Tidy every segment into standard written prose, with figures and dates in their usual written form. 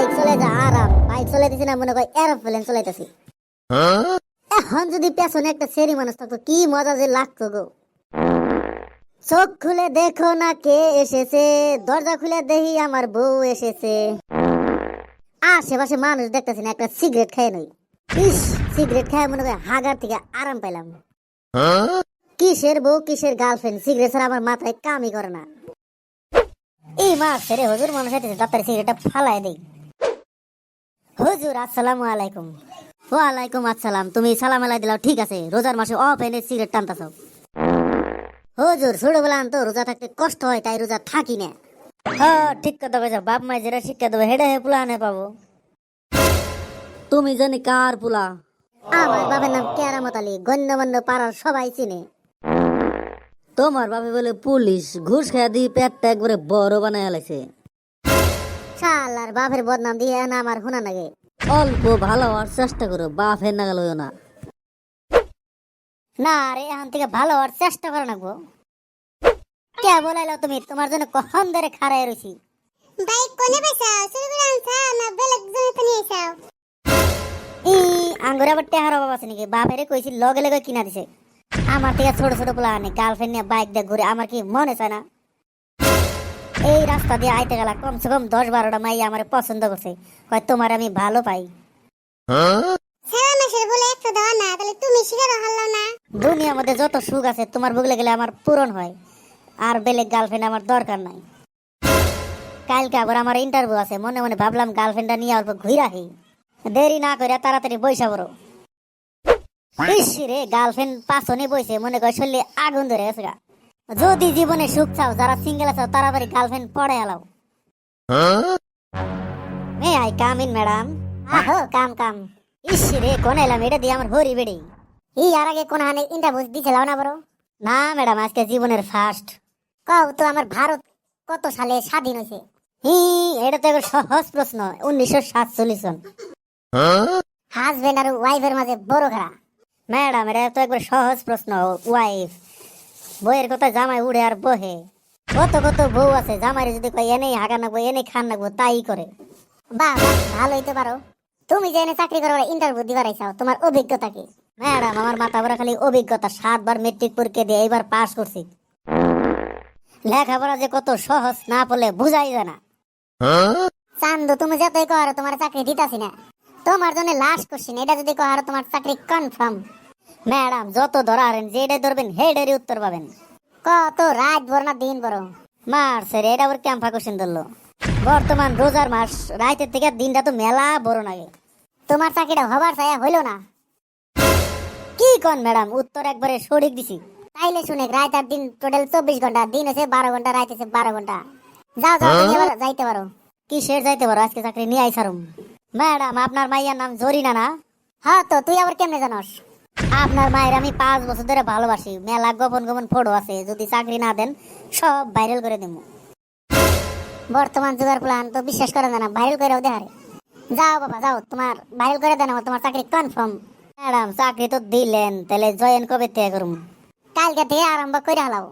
Bike চলে যা আরাম, বাইক চলাইতেছি না মনে কর এরোপ্লেন চলাইতেছি। এখন যদি পেছনে একটা সেরি মানুষ থাকতো কি মজা যে লাগতো গো। চোখ খুলে দেখো না কে এসেছে, দরজা খুলে দেখি আমার বউ এসেছে। আশেপাশে মানুষ দেখতেছি না, একটা সিগারেট খেয়ে নই। ইস, সিগারেট খেয়ে মনে করি হাগার থেকে আরাম পাইলাম। কিসের বউ কিসের গার্লফ্রেন্ড, সিগারেট ছাড়া আমার মাথায় কামই করে না। এই মাস রে হুজুর মানুষ হইতেছে, তাড়াতাড়ি সিগারেটটা ফালাই দেই। হুজুর আসসালামু আলাইকুম। ওয়ালাইকুম আসসালাম। তুমি সালাম আলাই দিলাও ঠিক আছে, রোজার মাসে অফ এনে সিগারেট টানতাছ। হুজুর ছোটবেলা তো রোজা থাকতে কষ্ট হয়, তাই রোজা থাকি না। হ্যাঁ ঠিক কথা কইছ, বাপ মাই যেটা শিক্ষা দেবে হেডে হে পুলা আনে পাবো। তুমি জানি কার পুলা? আমার বাবার নাম কেরামত আলী, গণ্যমান্য পাড়ার সবাই চিনে। তোমার বাবা বলে পুলিশ, ঘুষ খেয়ে দিয়ে পেটটা একবারে বড় বানায় আলাইছে। শালার বাপের বদনাম দিয়ে না আমার হুনা লাগে। অল্প ভালো হওয়ার চেষ্টা করো, বাপের নাগাল হইও না। না রে, এখন থেকে ভালো হওয়ার চেষ্টা করে নাকবো। কে বলাইলো তুমি? তোমার জন্য কখন ধরে খাড়াই রইছি। বাইক কোনে পাইছাও? সুরগুলো আনছাও না বেলেগ জমিতে নিয়ে আইছাও? ই আঙ্গুর আবার টেহার অভাব আছে নাকি? বাপেরে কইছি লগে লগে কিনা দিছে। আমার থেকে ছোট ছোট পোলা আনে গার্লফ্রেন্ড নিয়ে বাইক দিয়ে ঘুরে, আমার কি মনে চায় না? এই রাস্তা দিয়ে আইতে গেলা কমসে কম 10-12টা মাইয়া আমার পছন্দ করছে, কয় তোমার আমি ভালো পাই। সারা মাসের বলে একটা দাও না, তাহলে তুমি শিকারও হারলো না। দুনিয়ার মধ্যে যত সুখ আছে তোমার বুগলে গেলে আমার পূরণ হয়, আর বেলেগ গার্লফ্রেন্ড আমার দরকার নাই। কালকে আবার আমার ইন্টারভিউ আছে, মনে মনে ভাবলাম গার্লফ্রেন্ডটা নিয়ে অল্প ঘুরাহি। দেরি না করে তাড়াতাড়ি বইসা পড়ো। ইস রে, গার্লফ্রেন্ড পাছনে বইছে, মনে কর শরীরে আগুন ধরে গেছে গা। যদি জীবনে সুখ চাও, যারা সিঙ্গেল আছো তাড়াতাড়ি গার্লফ্রেন্ড পড়ে এলাও। May I come in madam? আহো কাম কাম। ইস রে, কোন এলাম এটা দিয়ে আমার হরি বেড়ি। ই আর আগে কোন হানে ইন্টারভিউ দিছিলাম না বড়? না ম্যাডাম, আজকে জীবনের ফার্স্ট। কও তো আমার ভারত কত সালে স্বাধীন হয়েছে? হি, এটা তো একটা সহজ প্রশ্ন। 1947 সন। হাজবেন্ড আর ওয়াইফের মাঝে বড় খেলা। ম্যাডাম এটা তো একবার সহজ প্রশ্ন। ওয়াইফ বইয়ের কথা জামাই উড়ে আর বহে। কত কত বউ আছে, জামাইরে যদি কয় এনেই হাগা নাকবো এনেই খান নাকবো তাই করে। বাহ বাহ, ভালো হইতে পারো। তুমি যে এনে চাকরি করার ইন্টারভিউ দিবার আইছাও, তোমার অভিজ্ঞতা কি? ম্যাডাম আমার মাথা ভরা খালি অভিজ্ঞতা, 7বার মেট্রিক পরীক্ষা দিয়ে এইবার পাস করছি। লেখাপড়া যে কত সহজ না পড়লে বুঝাই যায় না। চান্দু তুমি যতই কর তোমার চাকরি দিতাছি না। তোমার জন্য লাস্ট কোশ্চেন, এটা যদি কর তোমার চাকরি কনফার্ম। ম্যাডাম যত ধরারেন যেটাই ধরবেন হেডেরই উত্তর পাবেন। কত রাত ভর না দিন বড়? মার্চ রে, এটা ওর ক্যাম্পা কোশ্চেন ধরলো। বর্তমান রোজার মাস, রাতের থেকে দিনটা তো মেলা বড় লাগে। তোমার চাকরিটা হবার চাইয়া হইল না। কি কন ম্যাডাম, উত্তর একবারে সঠিক দিছি। তাইলে শুনে, রাত আর দিন টোটাল 24 ঘন্টা, দিন আছে 12 ঘন্টা, রাত আছে 12 ঘন্টা। যাও যাও, তুমি এবার যাইতে পারো। কিসের যাইতে পারো? আজকে চাকরি নিয়ে আইসারুম। ম্যাডাম আপনার মাইয়ার নাম জরিনা না? হ্যাঁ, তো তুই আবার কেমনে জানোস? আপনার মায়ের আমি 5 বছর ধরে ভালোবাসি, মেলা গোপন গোপন ফটো আছে, যদি চাকরি না দেন সব ভাইরাল করে দেবো। বর্তমান যুগের প্ল্যান তো বিশ্বাস করে না, ভাইরাল করেও দেহারে। যাও বাবা যাও, তোমার ভাইরাল করে দেন, তোমার চাকরি কনফার্ম। ম্যাডাম চাকরি তো দিলেন, তাহলে জয়েন কবে থেকে করুন? কালকে থেকে আরম্ভ করে হালাও।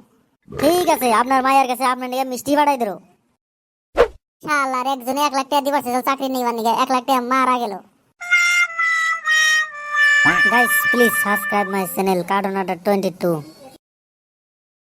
ঠিক আছে, আপনার মায়ের কাছে আপনার নিয়ে মিষ্টি পাঠাই দেবো। শালার একজনে 1 লাখ টাকা দিবার চাকরি নেবার নিয়ে 1 লাখ টাকা মারা গেল। Guys, please subscribe my channel Cartoon Adder 22.